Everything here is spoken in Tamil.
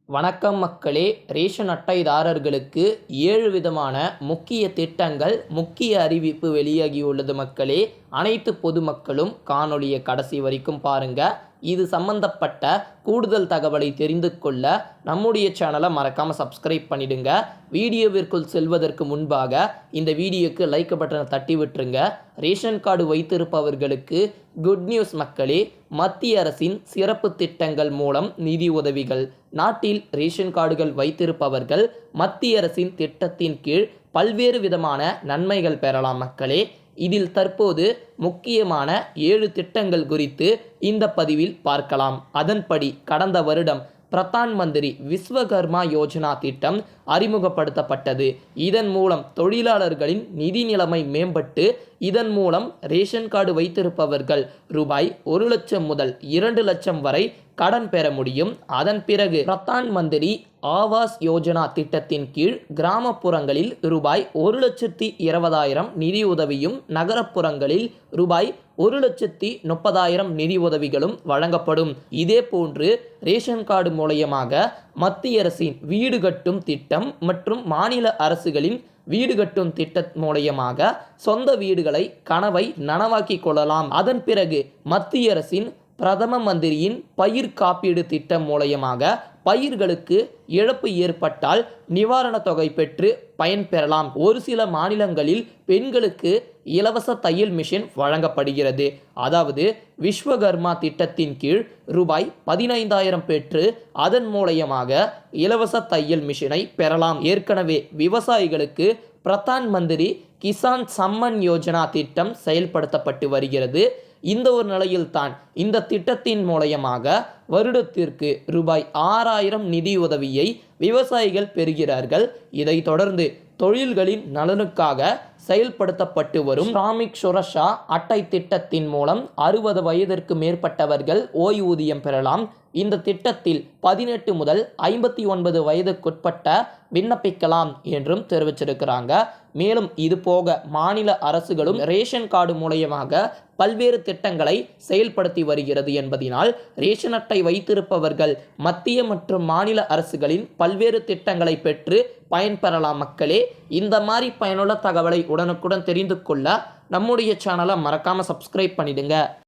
வணக்கம் மக்களே. ரேஷன் அட்டைதாரர்களுக்கு 7 விதமான முக்கிய திட்டங்கள், முக்கிய அறிவிப்பு வெளியாகியுள்ளது மக்களே. அனைத்து பொதுமக்களும் காணொளியை கடைசி வரைக்கும் பாருங்க. இது சம்பந்தப்பட்ட கூடுதல் தகவலை தெரிந்து கொள்ள நம்முடைய சேனலை மறக்காம சப்ஸ்கிரைப் பண்ணிடுங்க. வீடியோவிற்குள் செல்வதற்கு முன்பாக இந்த வீடியோக்கு லைக் பட்டனை தட்டி விட்டுருங்க. ரேஷன் கார்டு வைத்திருப்பவர்களுக்கு குட் நியூஸ் மக்களே. மத்திய அரசின் சிறப்பு திட்டங்கள் மூலம் நிதி உதவிகள். நாட்டில் ரேஷன் கார்டுகள் வைத்திருப்பவர்கள் மத்திய அரசின் திட்டத்தின் கீழ் பல்வேறு விதமான நன்மைகள் பெறலாம் மக்களே. இதில் தற்போது முக்கியமான 7 திட்டங்கள் குறித்து இந்த பதிவில் பார்க்கலாம். அதன்படி கடந்த வருடம் பிரதான் மந்திரி விஸ்வகர்மா யோஜனா திட்டம் அறிமுகப்படுத்தப்பட்டது. இதன் மூலம் தொழிலாளர்களின் நிதி நிலைமை மேம்பட்டு இதன் மூலம் ரேஷன் கார்டு வைத்திருப்பவர்கள் ரூபாய் 1 லட்சம் முதல் 2 லட்சம் வரை கடன் பெற முடியும். அதன் பிறகு பிரதான் மந்திரி ஆவாஸ் யோஜனா திட்டத்தின் கீழ் கிராமப்புறங்களில் ரூபாய் 1,20,000 நிதி உதவியும், நகரப்புறங்களில் ரூபாய் 1,30,000 நிதி உதவிகளும் வழங்கப்படும். இதே போன்று ரேஷன் கார்டு மூலமாக மத்திய அரசின் வீடு கட்டும் திட்டம் மற்றும் மாநில அரசுகளின் வீடு கட்டும் திட்டம் மூலமாக சொந்த வீடுகளை கனவை நனவாக்கி கொள்ளலாம். அதன் பிறகு மத்திய அரசின் பிரதம மந்திரியின் பயிர் காப்பீடு திட்டம் மூலமாக பயிர்களுக்கு இழப்பு ஏற்பட்டால் நிவாரணத் தொகை பெற்று பயன்பெறலாம். ஒரு சில மாநிலங்களில் பெண்களுக்கு இலவச தையல் மிஷின் வழங்கப்படுகிறது. அதாவது விஸ்வகர்மா திட்டத்தின் கீழ் ரூபாய் 15,000 பெற்று அதன் மூலமாக இலவச தையல் மிஷினை பெறலாம். ஏற்கனவே விவசாயிகளுக்கு பிரதான் மந்திரி கிசான் சம்மன் யோஜனா திட்டம் செயல்படுத்தப்பட்டு வருகிறது. இந்த ஒரு நிலையில்தான் இந்த திட்டத்தின் மூலமாக வருடத்திற்கு ரூபாய் 6,000 நிதி உதவியை விவசாயிகள் பெறுகிறார்கள். இதைத் தொடர்ந்து தொழில்களின் நலனுக்காக செயல்படுத்தப்பட்டு வரும் ஸ்ராமிக் சுரக்ஷா அட்டை திட்டத்தின் மூலம் 60 வயதிற்கு மேற்பட்டவர்கள் ஓய்வூதியம் பெறலாம். இந்த திட்டத்தில் 18 முதல் 59 வயதுக்குட்பட்ட விண்ணப்பிக்கலாம் என்றும் தெரிவிச்சிருக்கிறாங்க. மேலும் இது போக மாநில அரசுகளும் ரேஷன் கார்டு மூலமாக பல்வேறு திட்டங்களை செயல்படுத்தி வருகிறது என்பதனால் ரேஷன் அட்டை வைத்திருப்பவர்கள் மத்திய மற்றும் மாநில அரசுகளின் பல்வேறு திட்டங்களை பெற்று பயன்பெறலாம் மக்களே. இந்த மாதிரி பயனுள்ள தகவலை உடனுக்குடன் தெரிந்து கொள்ள நம்முடைய சேனலை மறக்காம சப்ஸ்கிரைப் பண்ணிடுங்க.